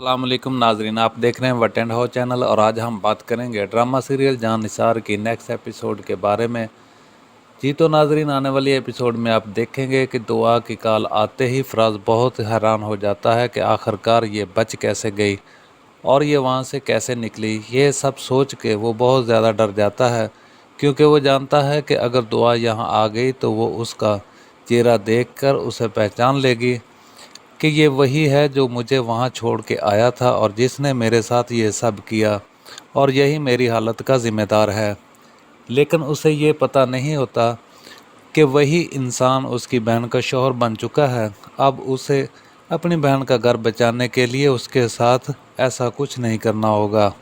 अस्सलाम वालेकुम नाजरीन, आप देख रहे हैं वट एंड हाउ चैनल। और आज हम बात करेंगे ड्रामा सीरियल जान निसार की नेक्स्ट एपिसोड के बारे में। जी तो नाजरीन, आने वाली एपिसोड में आप देखेंगे कि दुआ की कॉल आते ही फराज बहुत हैरान हो जाता है कि आखिरकार ये बच कैसे गई और ये वहाँ से कैसे निकली। ये सब सोच के वो बहुत ज़्यादा डर जाता है, क्योंकि वो जानता है कि अगर दुआ यहाँ आ गई तो वो उसका चेहरा देखकर उसे पहचान लेगी कि ये वही है जो मुझे वहाँ छोड़ के आया था और जिसने मेरे साथ ये सब किया, और यही मेरी हालत का ज़िम्मेदार है। लेकिन उसे ये पता नहीं होता कि वही इंसान उसकी बहन का शौहर बन चुका है। अब उसे अपनी बहन का घर बचाने के लिए उसके साथ ऐसा कुछ नहीं करना होगा।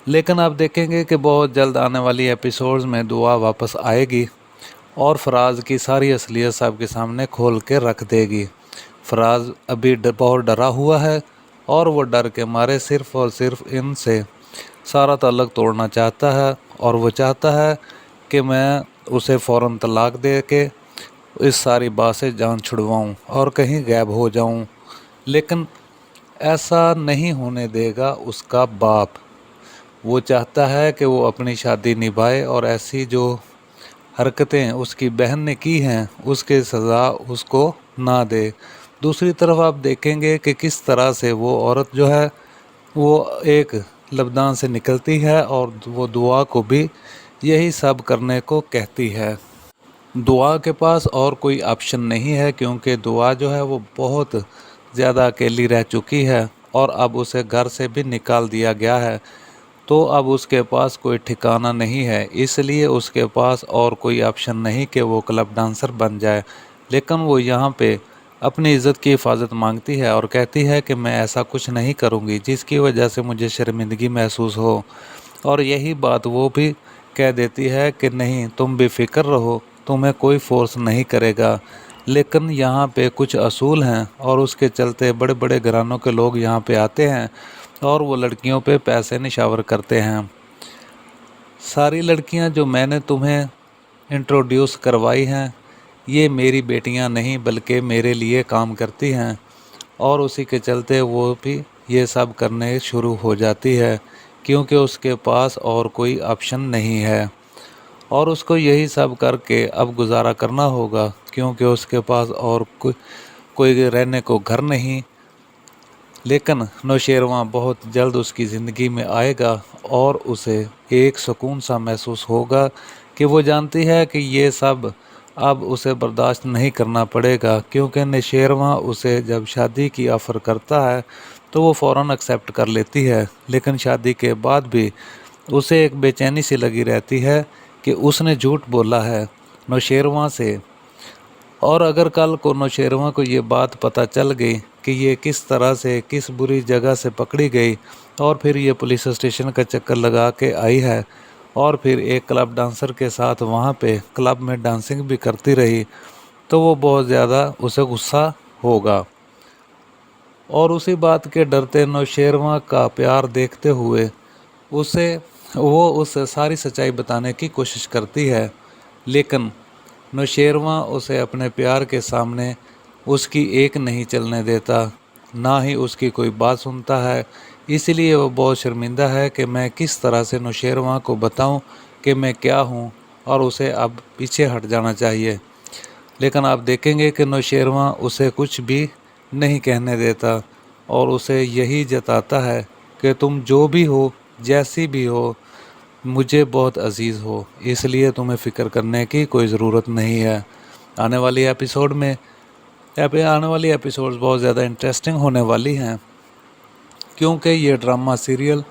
लेकिन आप देखेंगे कि बहुत जल्द आने वाली एपिसोड्स में दुआ वापस आएगी और फराज की सारी असलियत सबके सामने खोल के रख देगी। फराज अभी बहुत डरा हुआ है और वो डर के मारे सिर्फ़ और सिर्फ इनसे सारा ताल्लुक़ तोड़ना चाहता है, और वो चाहता है कि मैं उसे फ़ौरन तलाक दे के इस सारी बात से जान छुड़वाऊँ और कहीं गायब हो जाऊँ। लेकिन ऐसा नहीं होने देगा उसका बाप। वो चाहता है कि वो अपनी शादी निभाए और ऐसी जो हरकतें उसकी बहन ने की हैं उसके सज़ा उसको ना दे। दूसरी तरफ आप देखेंगे कि किस तरह से वो औरत जो है वो एक लबनान से निकलती है और वो दुआ को भी यही सब करने को कहती है। दुआ के पास और कोई ऑप्शन नहीं है, क्योंकि दुआ जो है वो बहुत ज़्यादा अकेली रह चुकी है और अब उसे घर से भी निकाल दिया गया है। तो अब उसके पास कोई ठिकाना नहीं है, इसलिए उसके पास और कोई ऑप्शन नहीं कि वो क्लब डांसर बन जाए। लेकिन वो यहाँ पे अपनी इज़्ज़त की हिफाजत मांगती है और कहती है कि मैं ऐसा कुछ नहीं करूँगी जिसकी वजह से मुझे शर्मिंदगी महसूस हो। और यही बात वो भी कह देती है कि नहीं, तुम बेफिक्र रहो, तुम्हें कोई फोर्स नहीं करेगा। लेकिन यहाँ पे कुछ असूल हैं और उसके चलते बड़े बड़े घरानों के लोग यहाँ पे आते हैं और वो लड़कियों पे पैसे निछावर करते हैं। सारी लड़कियाँ जो मैंने तुम्हें इंट्रोड्यूस करवाई हैं ये मेरी बेटियां नहीं बल्कि मेरे लिए काम करती हैं, और उसी के चलते वो भी ये सब करने शुरू हो जाती है, क्योंकि उसके पास और कोई ऑप्शन नहीं है और उसको यही सब करके अब गुजारा करना होगा, क्योंकि उसके पास और कोई रहने को घर नहीं। लेकिन नौशेरवां बहुत जल्द उसकी ज़िंदगी में आएगा और उसे एक सुकून सा महसूस होगा कि वो जानती है कि ये सब अब उसे बर्दाश्त नहीं करना पड़ेगा, क्योंकि नौशेरवां उसे जब शादी की ऑफ़र करता है तो वो फ़ौरन एक्सेप्ट कर लेती है। लेकिन शादी के बाद भी उसे एक बेचैनी सी लगी रहती है कि उसने झूठ बोला है नौशेरवां से, और अगर कल को नौशेरवां को ये बात पता चल गई कि ये किस तरह से किस बुरी जगह से पकड़ी गई और फिर ये पुलिस स्टेशन का चक्कर लगा के आई है और फिर एक क्लब डांसर के साथ वहाँ पे क्लब में डांसिंग भी करती रही, तो वो बहुत ज़्यादा उसे गुस्सा होगा। और उसी बात के डरते नौशेरवां का प्यार देखते हुए उसे सारी सच्चाई बताने की कोशिश करती है। लेकिन नौशेरवां उसे अपने प्यार के सामने उसकी एक नहीं चलने देता, ना ही उसकी कोई बात सुनता है। इसलिए वो बहुत शर्मिंदा है कि मैं किस तरह से नौशेरवां को बताऊं कि मैं क्या हूं, और उसे अब पीछे हट जाना चाहिए। लेकिन आप देखेंगे कि नौशेरवां उसे कुछ भी नहीं कहने देता और उसे यही जताता है कि तुम जो भी हो, जैसी भी हो, मुझे बहुत अजीज़ हो, इसलिए तुम्हें फ़िक्र करने की कोई ज़रूरत नहीं है। आने वाली एपिसोड्स बहुत ज़्यादा इंटरेस्टिंग होने वाली हैं, क्योंकि ये ड्रामा सीरियल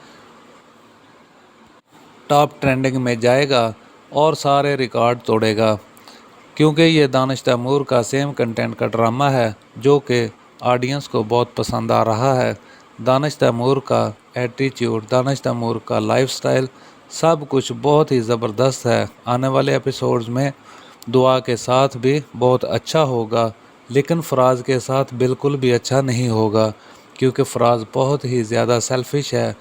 टॉप ट्रेंडिंग में जाएगा और सारे रिकॉर्ड तोड़ेगा, क्योंकि ये दानिश तैमूर का सेम कंटेंट का ड्रामा है जो कि ऑडियंस को बहुत पसंद आ रहा है। दानिश तैमूर का एटीट्यूड, दानिश तैमूर का लाइफस्टाइल, सब कुछ बहुत ही ज़बरदस्त है। आने वाले एपिसोड्स में दुआ के साथ भी बहुत अच्छा होगा, लेकिन फराज के साथ बिल्कुल भी अच्छा नहीं होगा, क्योंकि फराज बहुत ही ज़्यादा सेल्फिश है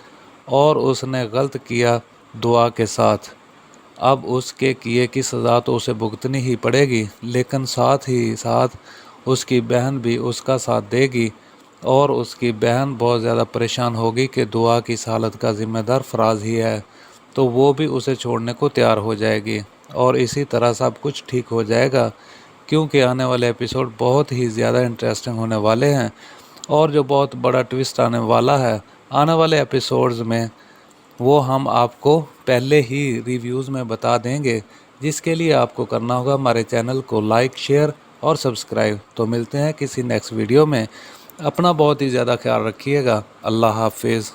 और उसने गलत किया दुआ के साथ। अब उसके किए की सज़ा तो उसे भुगतनी ही पड़ेगी, लेकिन साथ ही साथ उसकी बहन भी उसका साथ देगी اور اس کی بہن بہت زیادہ پریشان ہوگی کہ دعا کی اس حالت کا ذمہ دار فراز ہی ہے، تو وہ بھی اسے چھوڑنے کو تیار ہو جائے گی اور اسی طرح سب کچھ ٹھیک ہو جائے گا، کیونکہ آنے والے ایپیسوڈ بہت ہی زیادہ انٹرسٹنگ ہونے والے ہیں اور جو بہت بڑا ٹویسٹ آنے والا ہے آنے والے ایپیسوڈز میں وہ ہم آپ کو پہلے ہی ریویوز میں بتا دیں گے، جس کے لیے آپ کو کرنا ہوگا ہمارے چینل کو لائک، شیئر اور سبسکرائب۔ تو ملتے ہیں کسی نیکسٹ ویڈیو میں، اپنا بہت ہی زیادہ خیال رکھیے گا، اللہ حافظ۔